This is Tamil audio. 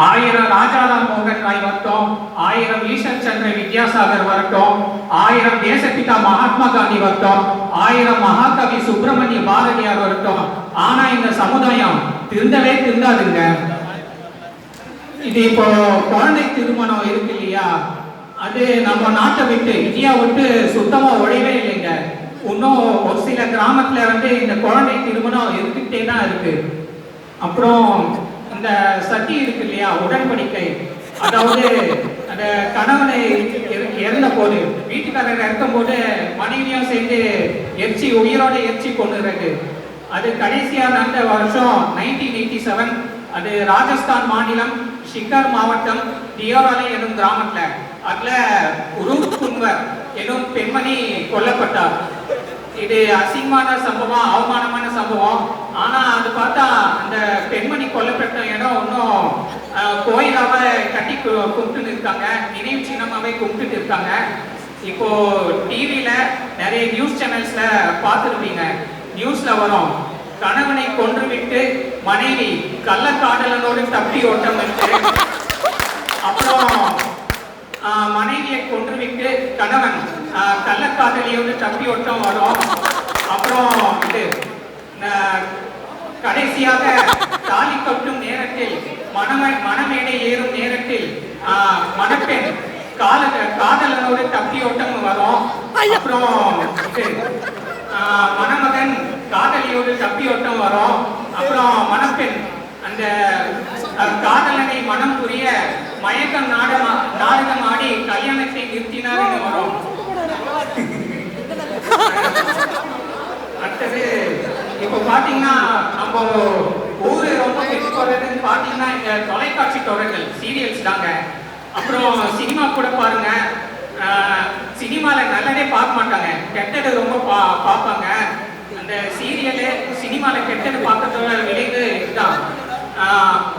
1000 ராஜாராம் மோகன் ராய் வரட்டும், 1000 ஈஸ்வர் சந்திர வித்யாசாகர் வரட்டும், 1000 தேசப்பிதா மகாத்மா காந்தி வரட்டும், 1000 மகாகவி சுப்பிரமணிய பாரதியார் வரட்டும், ஆனா இந்த சமுதாயம் திருந்தவே திருந்தாதுங்க. இது இப்போ குழந்தை திருமணம் இருக்கு இல்லையா, அது நம்ம நாட்டை விட்டு இந்தியா விட்டு சுத்தமா ஒழியவே இல்லைங்க. இன்னும் ஒரு சில கிராமத்துல இந்த குழந்தை திருமணம் இருந்துகிட்டே தான் இருக்கு. அப்புறம் இந்த சதி இருக்கு இல்லையா, உடன்படிக்கை, அதாவது அந்த கணவனை இறந்த போது வீட்டுக்காரர் இறக்கும் போது மனைவியும் சேர்ந்து உயிரோட எரிச்சி கொண்டுறது, அது கடைசியா நடந்த வருஷம் 1987. அது ராஜஸ்தான் மாநிலம் ஷிக்கர் மாவட்டம் தியோராலை எனும் கிராமத்துல. அதுல ரூத் குன்வர் எனும் பெண்மணி கொல்லப்பட்டார். இது அசிங்கமான சம்பவம், அவமானமான சம்பவம். ஆனா அது பார்த்தா அந்த பெண்மணி கொல்லப்பட்ட இடம் இன்னும் கோயிலாவ கட்டி கும்பிட்டு இருக்காங்க, நினைவு சின்னமாவே கும்பிட்டு இருக்காங்க. இப்போ டிவியில நிறைய நியூஸ் சேனல்ஸ்ல பார்த்துருப்பீங்க, நியூஸ்ல வரும், கணவனை கொன்றுவிட்டு மனைவி கள்ளக்காதலனோடு தப்பி ஓட்டம் இருக்கு. அப்புறம் மனைவியை கொன்றுவிட்டு கணவன் கள்ளக்காதலியோடு தப்பி ஓட்டம் வரும். அப்புறம் இது கடைசியாக தாலி கட்டும் நேரத்தில் மணமேடை ஏறும் நேரத்தில் மணப்பெண் காதலனோடு தப்பி ஓட்டம் வரும். அப்புறம் மணமகன் காதலியோடு தப்பி ஓட்டம் வரும். அப்புறம் மணப்பெண் அந்த காதலனை மனம் புரிய மயக்கம் நாடகம் ஆடி கல்யாணத்தை நிறுத்தினார் வரும். அடுத்தது இப்போ பாத்தீங்கன்னா நம்ம ஊரு ரொம்ப கெட்டு போறதுன்னு பாத்தீங்கன்னா இந்த தொலைக்காட்சி தொடர்கள், சீரியல்ஸ் தாங்க. அப்புறம் சினிமா கூட பாருங்க, சினிமால நல்லதே பார்க்க மாட்டாங்க, கெட்டது ரொம்ப பார்ப்பாங்க. அந்த சீரியலு சினிமால கெட்டது பார்க்கறதோட விளைவு இதுதான்.